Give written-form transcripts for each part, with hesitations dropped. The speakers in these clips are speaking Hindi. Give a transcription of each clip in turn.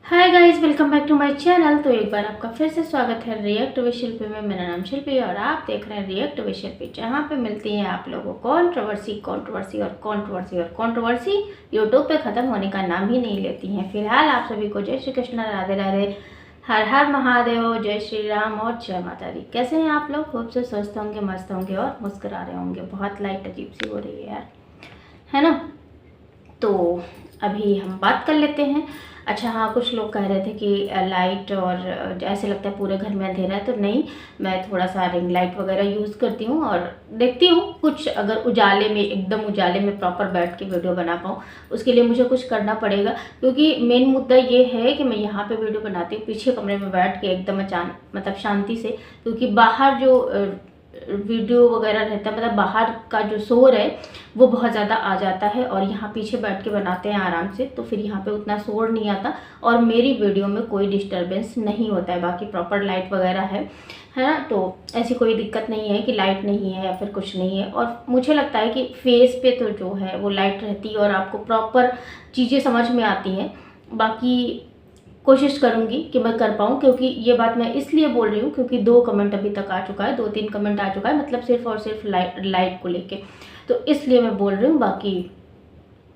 Hi guys, welcome back to my channel. तो एक बार आपका फिर से स्वागत है रिएक्ट विद शिल्पी में। मेरा नाम शिल्पी और आप देख रहे हैं रिएक्ट विद शिल्पी, जहाँ पे मिलती है आप लोगों को कंट्रोवर्सी यूट्यूब पे ख़त्म होने का नाम ही नहीं लेती हैं। फिलहाल आप सभी को जय श्री कृष्ण, राधे राधे, हर हर महादेव, जय श्री राम और जय माता दी। कैसे हैं आप लोग? खूब से स्वस्थ होंगे, मस्त होंगे और मुस्कुरा रहे होंगे। बहुत लाइट अजीब सी हो रही है यार, है ना? तो अभी हम बात कर लेते हैं। अच्छा हाँ, कुछ लोग कह रहे थे कि लाइट और ऐसे लगता है पूरे घर में अंधेरा है, तो नहीं, मैं थोड़ा सा रिंग लाइट वगैरह यूज़ करती हूँ और देखती हूँ कुछ अगर उजाले में, एकदम उजाले में प्रॉपर बैठ के वीडियो बना पाऊँ। उसके लिए मुझे कुछ करना पड़ेगा, क्योंकि मेन मुद्दा ये है कि मैं यहाँ पे वीडियो बनाती हूँ पीछे कमरे में बैठ के एकदम मतलब शांति से, क्योंकि बाहर जो वीडियो वगैरह रहता है, मतलब बाहर का जो शोर है वो बहुत ज़्यादा आ जाता है, और यहाँ पीछे बैठ के बनाते हैं आराम से, तो फिर यहाँ पे उतना शोर नहीं आता और मेरी वीडियो में कोई डिस्टरबेंस नहीं होता है। बाकी प्रॉपर लाइट वगैरह है ना, तो ऐसी कोई दिक्कत नहीं है कि लाइट नहीं है या फिर कुछ नहीं है। और मुझे लगता है कि फेस पे तो जो है वो लाइट रहती है और आपको प्रॉपर चीज़ें समझ में आती हैं। बाकी कोशिश करूंगी कि मैं कर पाऊँ, क्योंकि ये बात मैं इसलिए बोल रही हूँ क्योंकि 2 कमेंट अभी तक आ चुका है, 2-3 कमेंट आ चुका है, मतलब सिर्फ और सिर्फ लाइट को लेके, तो इसलिए मैं बोल रही हूँ। बाकी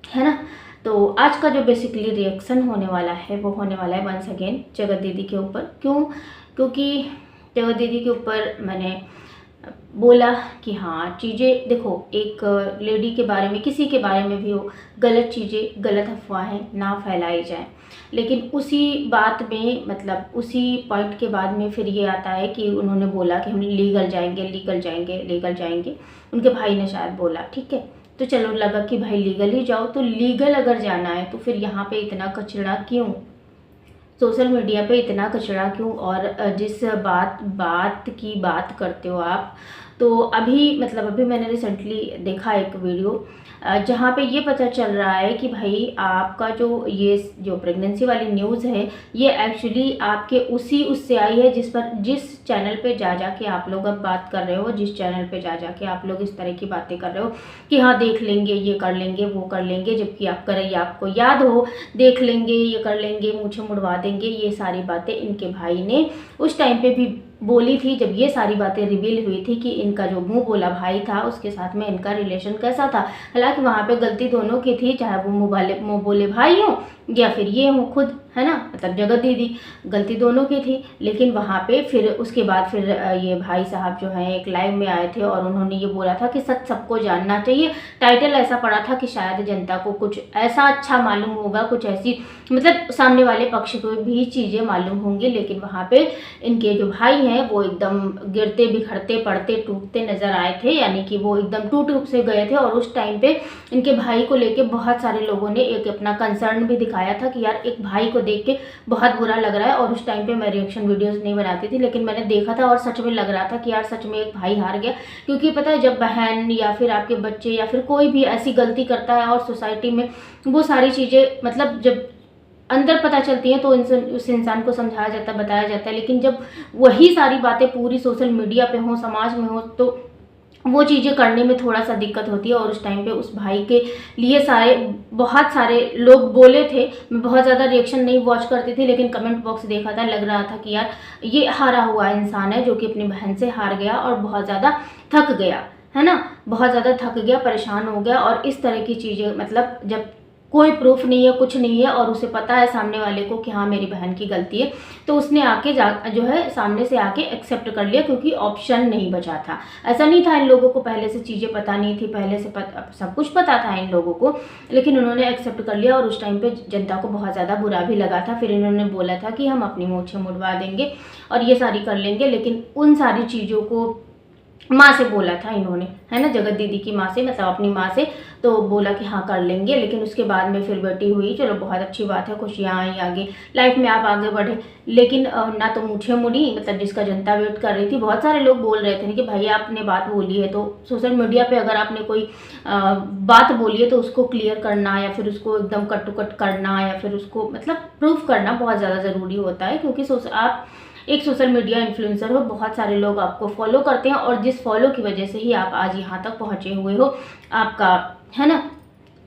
है ना, तो आज का जो बेसिकली रिएक्शन होने वाला है वो होने वाला है वंस अगेन जगत दीदी के ऊपर। क्यों? क्योंकि जगत दीदी के ऊपर मैंने बोला कि हाँ, चीज़ें देखो, एक लेडी के बारे में, किसी के बारे में भी हो, गलत चीज़ें, गलत अफवाहें ना फैलाई जाएं। लेकिन उसी बात में, मतलब उसी पॉइंट के बाद में फिर ये आता है कि उन्होंने बोला कि हम लीगल जाएंगे। उनके भाई ने शायद बोला, ठीक है, तो चलो लगा कि भाई लीगल ही जाओ। तो लीगल अगर जाना है तो फिर यहाँ पे इतना कचरा क्यों? सोशल मीडिया पे इतना कचरा क्यों? और जिस बात की बात करते हो आप, तो अभी मैंने रिसेंटली देखा एक वीडियो जहाँ पे ये पता चल रहा है कि भाई आपका जो प्रेगनेंसी वाली न्यूज़ है, ये एक्चुअली आपके उससे आई है जिस चैनल पे जा के आप लोग अब बात कर रहे हो, जिस चैनल पे जा के आप लोग इस तरह की बातें कर रहे हो कि हाँ देख लेंगे, ये कर लेंगे, वो कर लेंगे, जबकि आपको याद हो, देख लेंगे, ये कर लेंगे, मुझे मुड़वा देंगे, ये सारी बातें इनके भाई ने उस टाइम पे भी बोली थी, जब ये सारी बातें रिवील हुई थी कि इनका जो मुंह बोला भाई था उसके साथ में इनका रिलेशन कैसा था। हालांकि वहाँ पे गलती दोनों की थी, चाहे वो मुंह बोले भाई हो या फिर ये हो खुद, है ना, मतलब जगत दीदी, गलती दोनों की थी। लेकिन वहाँ पे फिर उसके बाद फिर ये भाई साहब जो हैं एक लाइव में आए थे और उन्होंने ये बोला था कि सच सबको जानना चाहिए। टाइटल ऐसा पड़ा था कि शायद जनता को कुछ ऐसा अच्छा मालूम होगा, कुछ ऐसी, मतलब सामने वाले पक्ष को भी चीज़ें मालूम होंगी। लेकिन वहाँ पे इनके जो भाई हैं वो एकदम गिरते बिखरते पड़ते टूटते नजर आए थे, यानी कि वो एकदम टूट से गए थे। और उस टाइम पे इनके भाई को लेके बहुत सारे लोगों ने एक अपना कंसर्न भी दिखाया था कि यार एक भाई को देख के बहुत बुरा लग रहा है। और उस टाइम पे मैं रिएक्शन वीडियोस नहीं बनाती थी, लेकिन मैंने देखा था और सच में लग रहा था कि यार सच में एक भाई हार गया। क्योंकि पता है, जब बहन या फिर आपके बच्चे या फिर कोई भी ऐसी गलती करता है और सोसाइटी में वो सारी चीज़ें, मतलब जब अंदर पता चलती हैं तो उस इंसान को समझाया जाता है, बताया जाता है। लेकिन जब वही सारी बातें पूरी सोशल मीडिया पे हो, समाज में हो, तो वो चीज़ें करने में थोड़ा सा दिक्कत होती है। और उस टाइम पे उस भाई के लिए बहुत सारे लोग बोले थे। मैं बहुत ज़्यादा रिएक्शन नहीं वॉच करती थी, लेकिन कमेंट बॉक्स देखा था, लग रहा था कि यार ये हारा हुआ इंसान है जो कि अपनी बहन से हार गया और बहुत ज़्यादा थक गया, है ना, बहुत ज़्यादा थक गया, परेशान हो गया। और इस तरह की चीज़ें, मतलब जब कोई प्रूफ नहीं है, कुछ नहीं है, और उसे पता है सामने वाले को कि हाँ मेरी बहन की गलती है, तो उसने आके जो है सामने से आके एक्सेप्ट कर लिया, क्योंकि ऑप्शन नहीं बचा था। ऐसा नहीं था इन लोगों को पहले से चीज़ें पता नहीं थी, पहले से सब कुछ पता था इन लोगों को, लेकिन उन्होंने एक्सेप्ट कर लिया। और उस टाइम पे जनता को बहुत ज़्यादा बुरा भी लगा था। फिर इन्होंने बोला था कि हम अपनी मूंछें मुड़वा देंगे और ये सारी कर लेंगे। लेकिन उन सारी चीज़ों को माँ से बोला था इन्होंने, है ना, जगत दीदी की माँ से, मतलब अपनी माँ से, तो बोला कि हाँ कर लेंगे। लेकिन उसके बाद में फिर बेटी हुई, चलो बहुत अच्छी बात है, खुशियाँ आई, आगे लाइफ में आप आगे बढ़े। लेकिन ना तो मुझे मुड़ी, मतलब जिसका जनता वेट कर रही थी। बहुत सारे लोग बोल रहे थे कि भाई आपने बात बोली है तो सोशल मीडिया पे अगर आपने कोई बात बोली है तो उसको क्लियर करना, या फिर उसको एकदम कट टू कट करना, या फिर उसको मतलब प्रूफ करना बहुत ज़्यादा ज़रूरी होता है। क्योंकि आप एक सोशल मीडिया इन्फ्लुएंसर हो, बहुत सारे लोग आपको फॉलो करते हैं, और जिस फॉलो की वजह से ही आप आज यहाँ तक पहुँचे हुए हो, आपका, है ना,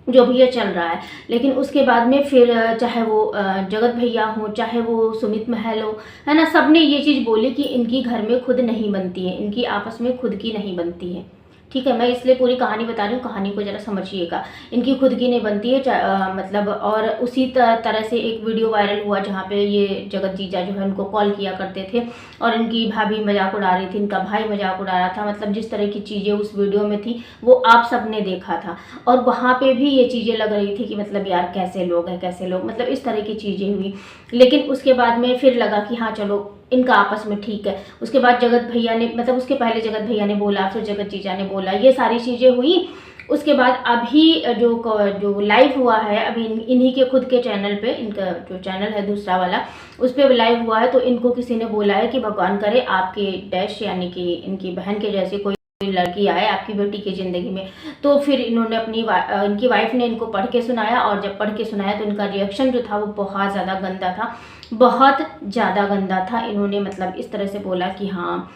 जो भी ये चल रहा है। लेकिन उसके बाद में फिर चाहे वो जगत भैया हो, चाहे वो सुमित महल हो, है ना, सबने ये चीज़ बोली कि इनकी घर में खुद नहीं बनती है, इनकी आपस में खुद की नहीं बनती है। ठीक है, मैं इसलिए पूरी कहानी बता रही हूँ, कहानी को ज़रा समझिएगा। इनकी खुद की नहीं बनती है, मतलब। और उसी तरह से एक वीडियो वायरल हुआ जहाँ पे ये जगत जीजा जो है उनको कॉल किया करते थे और इनकी भाभी मजाक उड़ा रही थी, इनका भाई मजाक उड़ा रहा था। मतलब जिस तरह की चीज़ें उस वीडियो में थी वो आप सब ने देखा था। और वहाँ पे भी ये चीज़ें लग रही थी कि मतलब यार कैसे लोग हैं, कैसे लोग, मतलब इस तरह की चीज़ें हुई। लेकिन उसके बाद में फिर लगा कि हाँ चलो इनका आपस में ठीक है। उसके बाद जगत भैया ने, मतलब उसके पहले जगत भैया ने बोला, फिर जगत जीजा ने बोला, ये सारी चीज़ें हुई। उसके बाद अभी जो लाइव हुआ है अभी इन्हीं के खुद के चैनल पे, इनका जो चैनल है दूसरा वाला, उस पर लाइव हुआ है। तो इनको किसी ने बोला है कि भगवान करे आपके डैश यानी कि इनकी बहन के जैसी कोई लड़की आए आपकी बेटी की ज़िंदगी में। तो फिर इन्होंने इनकी वाइफ ने इनको पढ़ के सुनाया, और जब पढ़ के सुनाया तो इनका रिएक्शन जो था वो बहुत ज़्यादा गंदा था, बहुत ज़्यादा गंदा था। इन्होंने मतलब इस तरह से बोला कि हाँ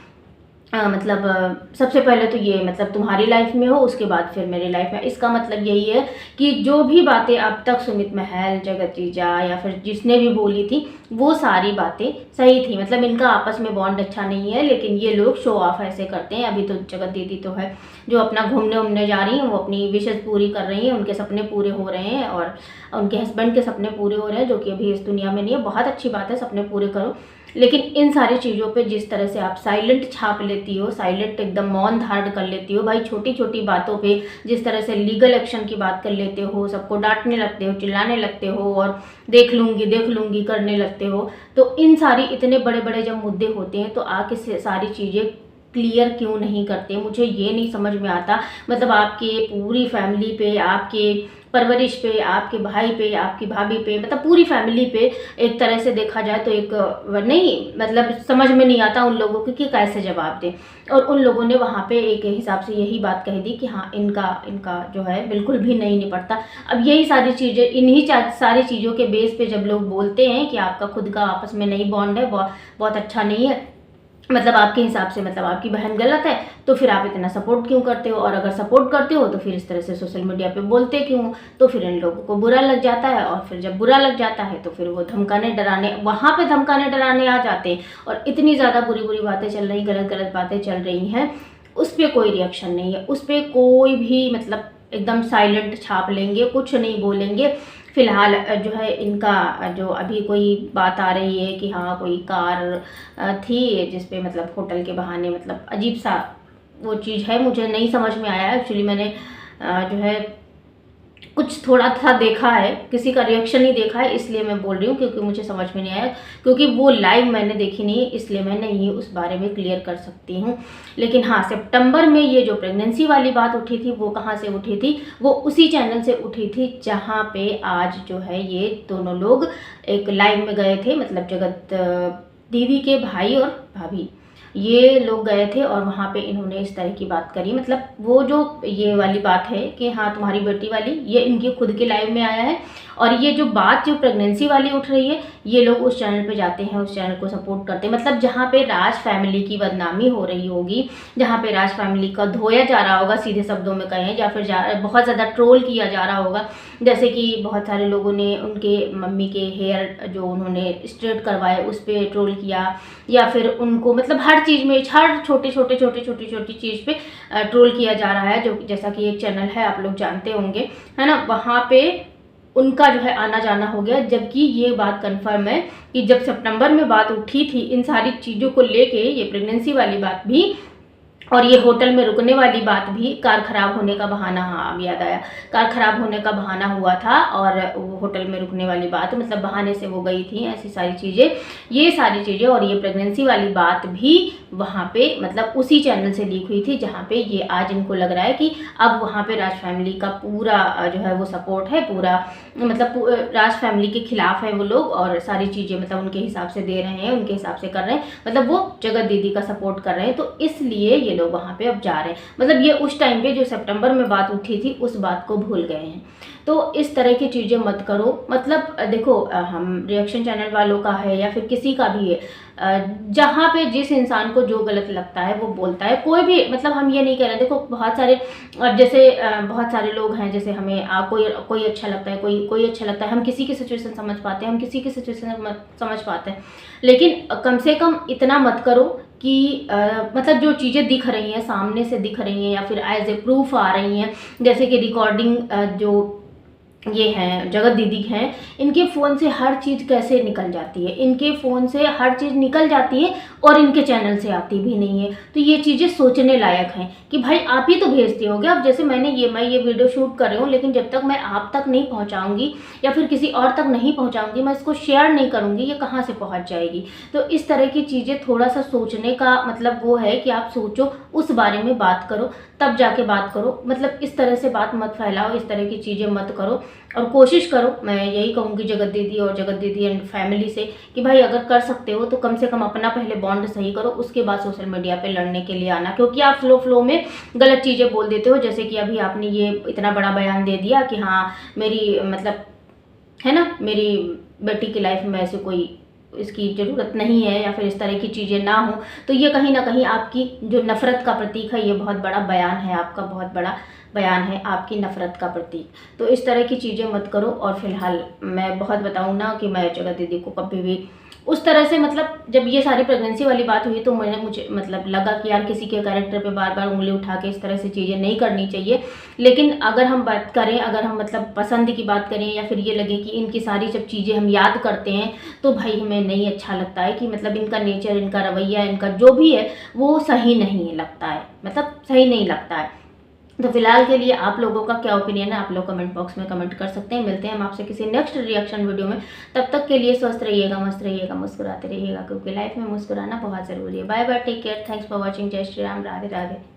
मतलब सबसे पहले तो ये मतलब तुम्हारी लाइफ में हो, उसके बाद फिर मेरी लाइफ में। इसका मतलब यही है कि जो भी बातें अब तक सुमित महल, जगत जीजा या फिर जिसने भी बोली थी वो सारी बातें सही थी। मतलब इनका आपस में बॉन्ड अच्छा नहीं है, लेकिन ये लोग शो ऑफ ऐसे करते हैं। अभी तो जगत दीदी तो है जो अपना घूमने उमने जा रही हैं, वो अपनी विशेष पूरी कर रही हैं, उनके सपने पूरे हो रहे हैं और उनके हस्बैंड के सपने पूरे हो रहे हैं, जो कि अभी इस दुनिया में नहीं है। बहुत अच्छी बात है, सपने पूरे करो। लेकिन इन सारी चीज़ों पे जिस तरह से आप साइलेंट छाप लेती हो, साइलेंट एकदम मौन धारण कर लेती हो भाई, छोटी छोटी बातों पे जिस तरह से लीगल एक्शन की बात कर लेते हो, सबको डांटने लगते हो, चिल्लाने लगते हो और देख लूँगी करने लगते हो। तो इन सारी इतने बड़े बड़े जब मुद्दे होते हैं तो आके सारी चीज़ें क्लियर क्यों नहीं करते, मुझे ये नहीं समझ में आता। मतलब आपके पूरी फैमिली पे, आपके परवरिश पे, आपके भाई पे, आपकी भाभी पे, मतलब पूरी फैमिली पे एक तरह से देखा जाए तो एक नहीं, मतलब समझ में नहीं आता उन लोगों को कि कैसे जवाब दें। और उन लोगों ने वहाँ पे एक हिसाब से यही बात कह दी कि हाँ इनका जो है बिल्कुल भी नहीं निपटता। अब यही सारी चीज़ें, इन्हीं सारी चीज़ों के बेस पे जब लोग बोलते हैं कि आपका खुद का आपस में नहीं बॉन्ड है, बहुत अच्छा नहीं है, मतलब आपके हिसाब से मतलब आपकी बहन गलत है, तो फिर आप इतना सपोर्ट क्यों करते हो? और अगर सपोर्ट करते हो तो फिर इस तरह से सोशल मीडिया पे बोलते क्यों? तो फिर इन लोगों को बुरा लग जाता है, और फिर जब बुरा लग जाता है तो फिर वो धमकाने डराने, वहाँ पे धमकाने डराने आ जाते हैं। और इतनी ज़्यादा बुरी बुरी बातें चल रही, गलत गलत बातें चल रही हैं, उस पर कोई रिएक्शन नहीं है, उस पर कोई भी मतलब एकदम साइलेंट छाप लेंगे, कुछ नहीं बोलेंगे। फिलहाल जो है इनका जो अभी कोई बात आ रही है कि हाँ कोई कार थी जिसपे मतलब होटल के बहाने, मतलब अजीब सा वो चीज़ है, मुझे नहीं समझ में आया एक्चुअली। मैंने जो है कुछ थोड़ा सा देखा है, किसी का रिएक्शन ही देखा है, इसलिए मैं बोल रही हूँ, क्योंकि मुझे समझ में नहीं आया, क्योंकि वो लाइव मैंने देखी नहीं है, इसलिए मैं नहीं उस बारे में क्लियर कर सकती हूँ। लेकिन हाँ, सितंबर में ये जो प्रेगनेंसी वाली बात उठी थी वो कहाँ से उठी थी? वो उसी चैनल से उठी थी जहाँ पे आज जो है ये दोनों लोग एक लाइव में गए थे, मतलब जगत दीदी के भाई और भाभी, ये लोग गए थे और वहाँ पे इन्होंने इस तरह की बात करी। मतलब वो जो ये वाली बात है कि हाँ तुम्हारी बेटी वाली, ये इनकी खुद के लाइव में आया है। और ये जो बात जो प्रेगनेंसी वाली उठ रही है, ये लोग उस चैनल पे जाते हैं, उस चैनल को सपोर्ट करते हैं। मतलब जहाँ पे राज फैमिली की बदनामी हो रही होगी, जहाँ पे राज फैमिली का धोया जा रहा होगा, सीधे शब्दों में कहें, या फिर बहुत ज़्यादा ट्रोल किया जा रहा होगा। जैसे कि बहुत सारे लोगों ने उनके मम्मी के हेयर जो उन्होंने स्ट्रेट करवाए उस पर ट्रोल किया, या फिर उनको मतलब हर चीज़ में, हर छोटी छोटी चीज़ पे ट्रोल किया जा रहा है। जो जैसा कि एक चैनल है, आप लोग जानते होंगे, है ना, वहाँ पे उनका जो है आना जाना हो गया। जबकि ये बात कंफर्म है कि जब सितंबर में बात उठी थी इन सारी चीज़ों को लेके, ये प्रेगनेंसी वाली बात भी और ये होटल में रुकने वाली बात भी, कार ख़राब होने का बहाना, हाँ अब याद आया, कार ख़राब होने का बहाना हुआ था, और वो होटल में रुकने वाली बात, मतलब बहाने से वो गई थी, ऐसी सारी चीज़ें, ये सारी चीज़ें। और ये प्रेगनेंसी वाली बात भी वहाँ पे मतलब उसी चैनल से लीक हुई थी, जहाँ पे ये आज इनको लग रहा है कि अब वहाँ पे राज फैमिली का पूरा जो है वो सपोर्ट है, पूरा मतलब राज फैमिली के खिलाफ है वो लोग, और सारी चीज़ें मतलब उनके हिसाब से दे रहे हैं, उनके हिसाब से कर रहे हैं, मतलब वो जगत दीदी का सपोर्ट कर रहे हैं। तो इसलिए ये लोग वहाँ पे अब जा रहे हैं, मतलब ये उस टाइम पे जो सितंबर में बात उठी थी उस बात को भूल गए हैं। तो इस तरह की चीज़ें मत करो। मतलब देखो हम रिएक्शन चैनल वालों का है या फिर किसी का भी है, जहाँ पे जिस इंसान को जो गलत लगता है वो बोलता है, कोई भी, मतलब हम ये नहीं कह रहे। देखो बहुत सारे, अब जैसे बहुत सारे लोग हैं, जैसे हमें कोई अच्छा लगता है, कोई अच्छा लगता है, हम किसी की सिचुएशन समझ पाते हैं, हम किसी की सिचुएशन समझ पाते हैं, लेकिन कम से कम इतना मत करो कि मतलब जो चीज़ें दिख रही हैं, सामने से दिख रही हैं या फिर एज ए प्रूफ आ रही हैं, जैसे कि रिकॉर्डिंग जो ये हैं जगत दीदी हैं, इनके फ़ोन से हर चीज़ कैसे निकल जाती है, इनके फ़ोन से हर चीज़ निकल जाती है और इनके चैनल से आती भी नहीं है। तो ये चीज़ें सोचने लायक हैं कि भाई आप ही तो भेजते होगे। अब जैसे मैं ये वीडियो शूट कर रही हूँ, लेकिन जब तक मैं आप तक नहीं पहुँचाऊँगी या फिर किसी और तक नहीं पहुँचाऊँगी, मैं इसको शेयर नहीं करूँगी, ये कहाँ से पहुँच जाएगी। तो इस तरह की चीज़ें थोड़ा सा सोचने का मतलब वो है कि आप सोचो, उस बारे में बात करो, तब जाके बात करो। मतलब इस तरह से बात मत फैलाओ, इस तरह की चीज़ें मत करो। और कोशिश करो, मैं यही कहूँगी जगत दीदी और जगत दीदी एंड फैमिली से, कि भाई अगर कर सकते हो तो कम से कम अपना पहले बॉन्ड सही करो, उसके बाद सोशल मीडिया पे लड़ने के लिए आना। क्योंकि आप फ्लो में गलत चीज़ें बोल देते हो, जैसे कि अभी आपने ये इतना बड़ा बयान दे दिया कि हाँ मेरी मतलब है ना, मेरी बेटी की लाइफ में ऐसे कोई इसकी ज़रूरत नहीं है या फिर इस तरह की चीज़ें ना हो। तो ये कहीं ना कहीं आपकी जो नफ़रत का प्रतीक है, ये बहुत बड़ा बयान है आपका, बहुत बड़ा बयान है आपकी नफ़रत का प्रतीक। तो इस तरह की चीज़ें मत करो। और फिलहाल मैं बहुत बताऊँ ना कि मैं जगत दीदी को कभी भी उस तरह से, मतलब जब ये सारी प्रेगनेंसी वाली बात हुई तो मुझे मतलब लगा कि यार किसी के कैरेक्टर पे बार बार उंगली उठा के इस तरह से चीज़ें नहीं करनी चाहिए। लेकिन अगर हम बात करें, अगर हम मतलब पसंद की बात करें या फिर ये लगे कि इनकी सारी जब चीज़ें हम याद करते हैं तो भाई हमें नहीं अच्छा लगता है कि मतलब इनका नेचर, इनका रवैया, इनका जो भी है वो सही नहीं लगता है, मतलब सही नहीं लगता है। तो फिलहाल के लिए आप लोगों का क्या ओपिनियन है, आप लोग कमेंट बॉक्स में कमेंट कर सकते हैं। मिलते हैं हम आपसे किसी नेक्स्ट रिएक्शन वीडियो में। तब तक के लिए स्वस्थ रहिएगा, मस्त रहिएगा, मुस्कुराते रहिएगा, क्योंकि लाइफ में मुस्कुराना बहुत ज़रूरी है। Bye bye, take care, thanks for watching. जय श्री राम, राधे राधे।